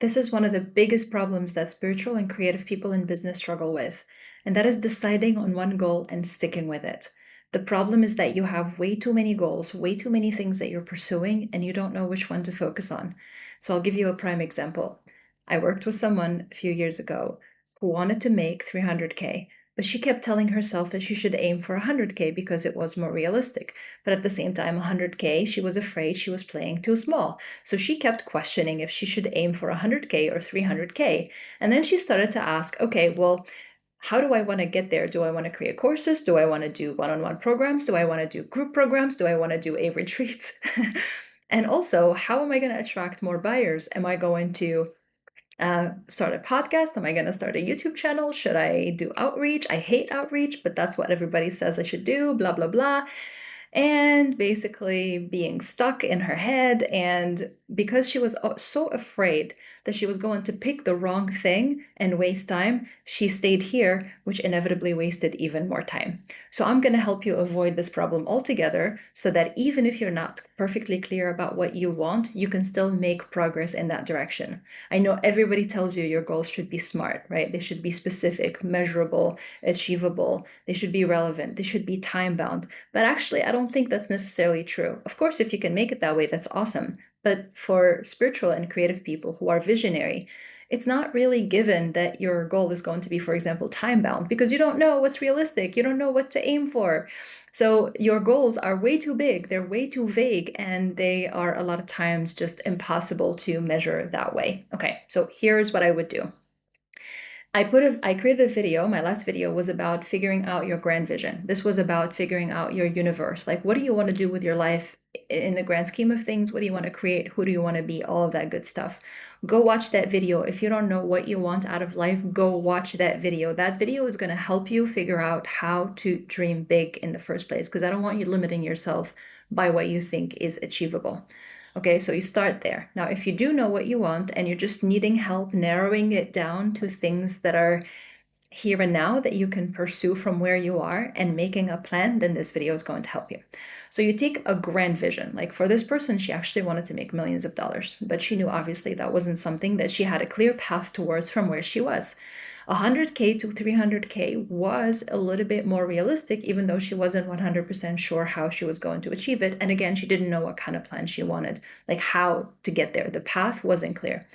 This is one of the biggest problems that spiritual and creative people in business struggle with, and that is deciding on one goal and sticking with it. The problem is that you have way too many goals, way too many things that you're pursuing, and you don't know which one to focus on. So I'll give you a prime example. I worked with someone a few years ago who wanted to make 300K, but she kept telling herself that she should aim for 100K because it was more realistic. But at the same time, 100K, she was afraid she was playing too small. So she kept questioning if she should aim for 100K or 300K. And then she started to ask, okay, well, how do I want to get there? Do I want to create courses? Do I want to do one-on-one programs? Do I want to do group programs? Do I want to do a retreat? And also, how am I going to attract more buyers? Am I going to start a podcast? Am I going to start a YouTube channel? Should I do outreach? I hate outreach, but that's what everybody says I should do, blah, blah, blah. And basically being stuck in her head. And because she was so afraid that she was going to pick the wrong thing and waste time, she stayed here, which inevitably wasted even more time. So I'm going to help you avoid this problem altogether so that even if you're not perfectly clear about what you want, you can still make progress in that direction. I know everybody tells you your goals should be smart, right? They should be specific, measurable, achievable. They should be relevant. They should be time bound. But actually, I don't think that's necessarily true. Of course, if you can make it that way, that's awesome. But for spiritual and creative people who are visionary, it's not really given that your goal is going to be, for example, time bound, because you don't know what's realistic. You don't know what to aim for. So your goals are way too big, they're way too vague, and they are a lot of times just impossible to measure that way. Okay, so here's what I would do. I created a video. My last video was about figuring out your grand vision. This was about figuring out your universe. Like, what do you want to do with your life in the grand scheme of things? What do you want to create? Who do you want to be? All of that good stuff. Go watch that video. If you don't know what you want out of life, go watch that video. That video is going to help you figure out how to dream big in the first place, because I don't want you limiting yourself by what you think is achievable. Okay, so you start there. Now, if you do know what you want and you're just needing help narrowing it down to things that are here and now that you can pursue from where you are and making a plan, then this video is going to help you. So you take a grand vision. Like for this person, she actually wanted to make millions of dollars, but she knew obviously that wasn't something that she had a clear path towards from where she was. 100K to 300K was a little bit more realistic, even though she wasn't 100% sure how she was going to achieve it. And again, she didn't know what kind of plan she wanted, like how to get there. The path wasn't clear.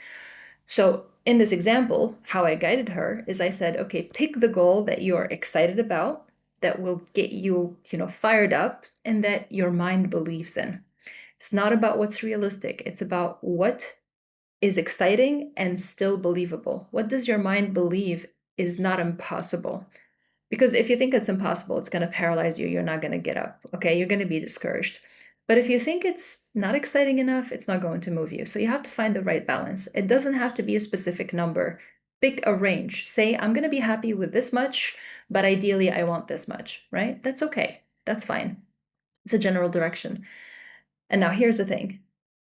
So in this example, how I guided her is I said, okay, pick the goal that you're excited about, that will get you, fired up, and that your mind believes in. It's not about what's realistic. It's about what is exciting and still believable. What does your mind believe is not impossible? Because if you think it's impossible, it's going to paralyze you. You're not going to get up. Okay. You're going to be discouraged. But if you think it's not exciting enough, it's not going to move you. So you have to find the right balance. It doesn't have to be a specific number. Pick a range. Say, I'm going to be happy with this much, but ideally I want this much, right? That's okay. That's fine. It's a general direction. And now here's the thing.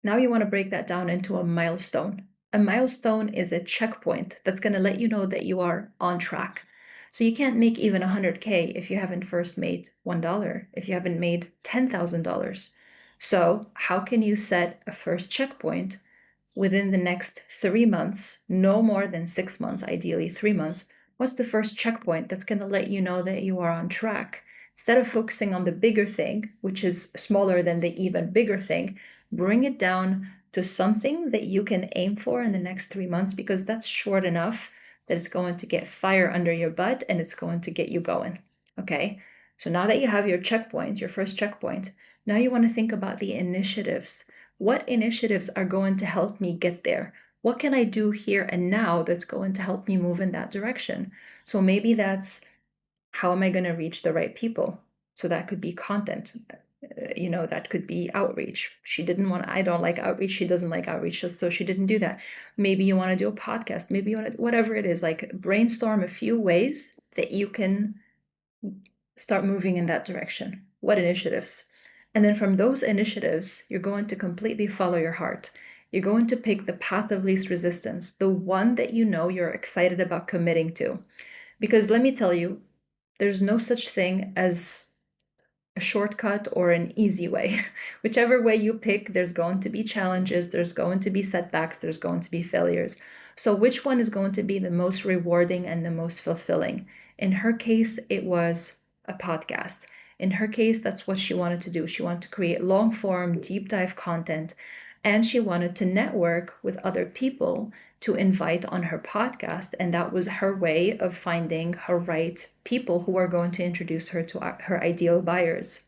Now you want to break that down into a milestone. A milestone is a checkpoint that's going to let you know that you are on track. So you can't make even 100K if you haven't first made $1, if you haven't made $10,000. So how can you set a first checkpoint within the next 3 months, no more than 6 months, ideally 3 months? What's the first checkpoint that's going to let you know that you are on track? Instead of focusing on the bigger thing, which is smaller than the even bigger thing, bring it down to something that you can aim for in the next 3 months, because that's short enough that it's going to get fire under your butt and it's going to get you going. Okay, so now that you have your checkpoint, your first checkpoint, now you want to think about the initiatives. What initiatives are going to help me get there? What can I do here and now that's going to help me move in that direction? So maybe that's, how am I going to reach the right people? So that could be content. That could be outreach. I don't like outreach. She doesn't like outreach. So she didn't do that. Maybe you want to do a podcast. Maybe you want to, whatever it is, like brainstorm a few ways that you can start moving in that direction. What initiatives? And then from those initiatives, you're going to completely follow your heart. You're going to pick the path of least resistance, the one that you know you're excited about committing to. Because let me tell you, there's no such thing as a shortcut or an easy way. Whichever way you pick, there's going to be challenges, there's going to be setbacks, there's going to be failures. So which one is going to be the most rewarding and the most fulfilling? In her case, it was a podcast. In her case, that's what she wanted to do. She wanted to create long form, deep dive content, and she wanted to network with other people to invite on her podcast. And that was her way of finding her right people who are going to introduce her to her ideal buyers.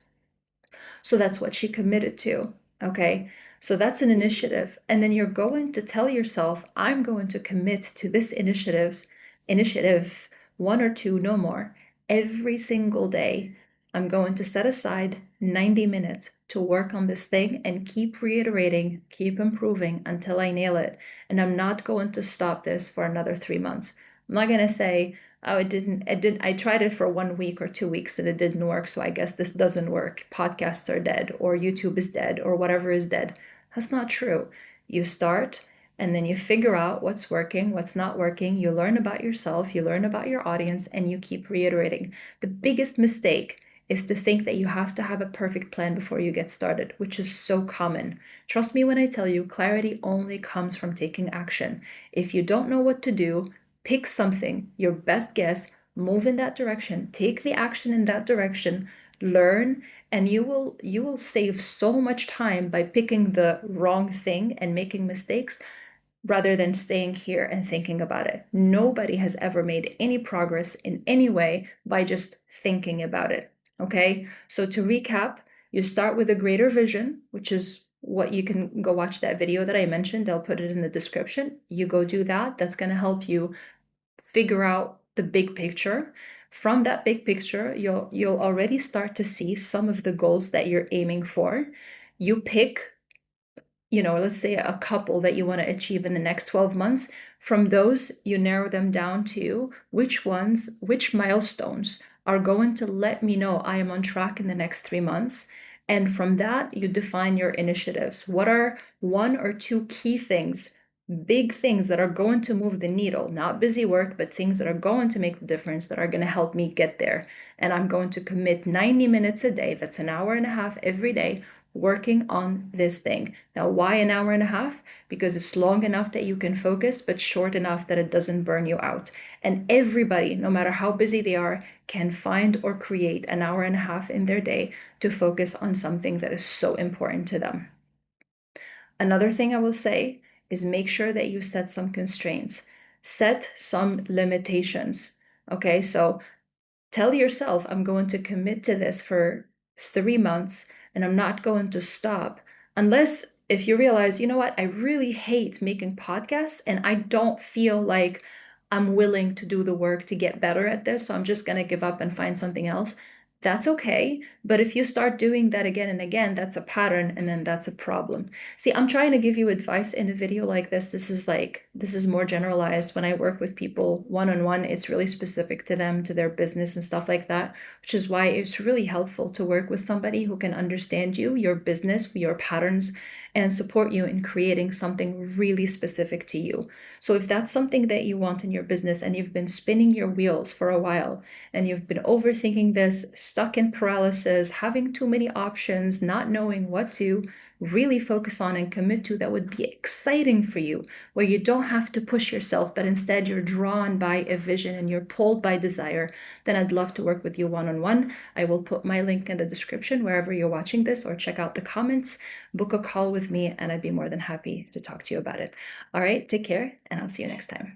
So that's what she committed to. Okay. So that's an initiative. And then you're going to tell yourself, I'm going to commit to this initiative, one or two, no more, every single day. I'm going to set aside 90 minutes to work on this thing and keep reiterating, keep improving until I nail it. And I'm not going to stop this for another 3 months. I'm not going to say, oh, I tried it for 1 week or 2 weeks and it didn't work, so I guess this doesn't work. Podcasts are dead, or YouTube is dead, or whatever is dead. That's not true. You start and then you figure out what's working, what's not working. You learn about yourself, you learn about your audience, and you keep reiterating. The biggest mistake is to think that you have to have a perfect plan before you get started, which is so common. Trust me when I tell you, clarity only comes from taking action. If you don't know what to do, pick something, your best guess, move in that direction, take the action in that direction, learn, and you will save so much time by picking the wrong thing and making mistakes rather than staying here and thinking about it. Nobody has ever made any progress in any way by just thinking about it. Okay? So to recap, you start with a greater vision, which is what you can go watch that video that I mentioned. I'll put it in the description. You go do that. That's going to help you figure out the big picture. From that big picture, you'll already start to see some of the goals that you're aiming for. You pick, let's say a couple that you want to achieve in the next 12 months. From those, you narrow them down to which milestones are going to let me know I am on track in the next 3 months. And from that, you define your initiatives. What are one or two key things, big things that are going to move the needle? Not busy work, but things that are going to make the difference, that are going to help me get there. And I'm going to commit 90 minutes a day. That's an hour and a half every day working on this thing. Now, why an hour and a half? Because it's long enough that you can focus, but short enough that it doesn't burn you out. And everybody, no matter how busy they are, can find or create an hour and a half in their day to focus on something that is so important to them. Another thing I will say is make sure that you set some constraints, set some limitations. Okay, so tell yourself, I'm going to commit to this for 3 months and I'm not going to stop unless if you realize, you know what, I really hate making podcasts and I don't feel like I'm willing to do the work to get better at this. So I'm just going to give up and find something else. That's okay. But if you start doing that again and again, that's a pattern and then that's a problem. See, I'm trying to give you advice in a video like this. This is more generalized. When I work with people one-on-one, it's really specific to them, to their business and stuff like that, which is why it's really helpful to work with somebody who can understand you, your business, your patterns, and support you in creating something really specific to you. So if that's something that you want in your business and you've been spinning your wheels for a while and you've been overthinking this, stuck in paralysis, having too many options, not knowing what to really focus on and commit to, that would be exciting for you, where you don't have to push yourself, but instead you're drawn by a vision and you're pulled by desire, then I'd love to work with you one-on-one. I will put my link in the description wherever you're watching this, or check out the comments, book a call with me, and I'd be more than happy to talk to you about it. All right, take care, and I'll see you next time.